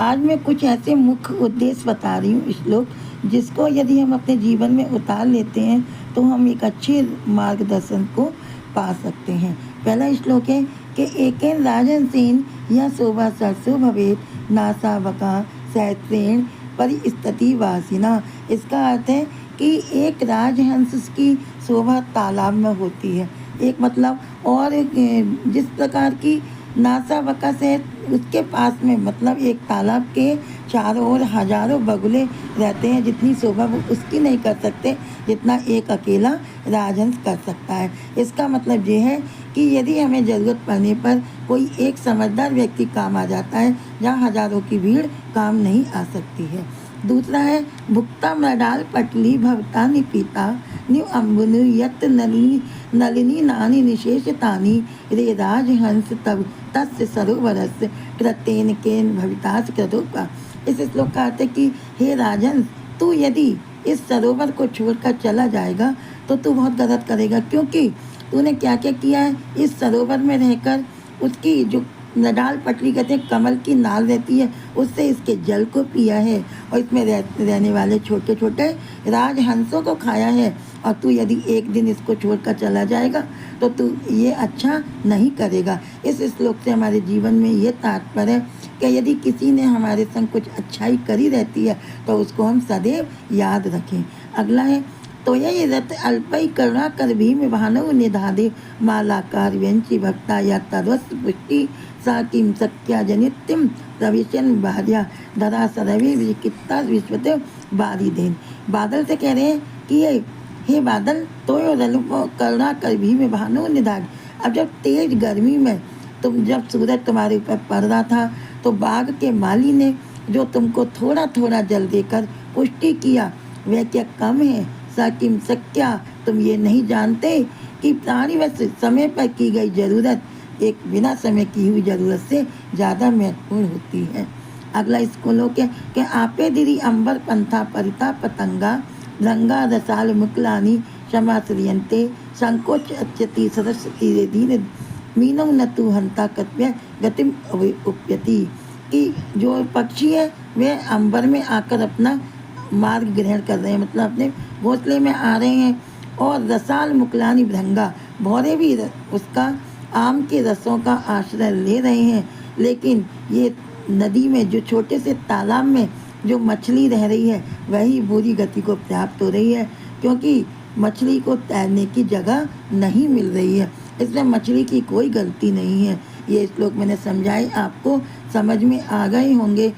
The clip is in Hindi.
आज मैं कुछ ऐसे मुख्य उद्देश्य बता रही हूँ श्लोक, जिसको यदि हम अपने जीवन में उतार लेते हैं तो हम एक अच्छे मार्गदर्शन को पा सकते हैं। पहला श्लोक है कि एकेन राजन सेन या शोभा सरसो भवेत नासा वका सहस्रेण परिस्थिति वासिना। इसका अर्थ है कि एक राजहंस की शोभा तालाब में होती है। एक मतलब और जिस प्रकार की नासा वका से उसके पास में मतलब एक तालाब के चारों ओर हजारों बगुले रहते हैं, जितनी शोभा वो उसकी नहीं कर सकते जितना एक अकेला राजहंस कर सकता है। इसका मतलब ये है कि यदि हमें ज़रूरत पड़ने पर कोई एक समझदार व्यक्ति काम आ जाता है, जहाँ हजारों की भीड़ काम नहीं आ सकती है। दूसरा है भुक्ता मृडाल पटली भवता निपीता न्यू अम्बुनु यत नलिनी नानी निशेषतानी रे राजहंस तब तस्य सरोवरस्य कृतेन केन भवितास कृतोपा। इस श्लोक का अर्थ है कि हे राजहंस, तू यदि इस सरोवर को छोड़कर चला जाएगा तो तू बहुत गलत करेगा, क्योंकि तूने क्या क्या किया है। इस सरोवर में रहकर उसकी जो नडाल पटली कहते हैं कमल की नाल रहती है, उससे इसके जल को पिया है और इसमें रहने वाले छोटे छोटे राजहंसों को खाया है। और तू यदि एक दिन इसको छोड़कर चला जाएगा तो तू ये अच्छा नहीं करेगा। इस श्लोक से हमारे जीवन में ये तात्पर्य है कि यदि किसी ने हमारे संग कुछ अच्छाई करी रहती है तो उसको हम सदैव याद रखें। अगला है तो यही रत अल्पई करुणा कर भीम भानव निधादे मालाकार व्यंची भक्ता या तरस पुष्टि सा किम सत्या जनित्यम प्रविशन भार्या धरा सरवे विकित्ता विश्वते बारी देन। बादल से कह रहे हैं कि हे बादल, तो करुणा कर भीम भानव निधाद। अब जब तेज गर्मी में जब सूरज तुम्हारे ऊपर पड़ रहा था तो बाग के माली ने जो तुमको थोड़ा थोड़ा जल देकर पुष्टि किया, वह क्या कम है? साकिम सक्या, तुम ये नहीं जानते कि प्राणी वैसे समय पर की गई जरूरत एक बिना समय की हुई जरूरत से ज़्यादा महत्वपूर्ण होती है। अगला श्लोक है कि आपे दिरी अंबर पंथा परिता पतंगा रंगा रसाल मुकलानी क्षमा श्रियंते संकोच अच्यति सरस्वती दीन मीनव न तू हंता कत्व्य गतिम उपयति। कि जो पक्षी है वे अंबर में आकर अपना मार्ग ग्रहण कर रहे हैं, मतलब अपने घोंसले में आ रहे हैं। और रसाल मुकलानी भृंगा, भौरे भी उसका आम के रसों का आश्रय ले रहे हैं। लेकिन ये नदी में जो छोटे से तालाब में जो मछली रह रही है वही बुरी गति को प्राप्त हो रही है, क्योंकि मछली को तैरने की जगह नहीं मिल रही है। इसमें मछली की कोई गलती नहीं है। ये श्लोक मैंने समझाए, आपको समझ में आ गए होंगे।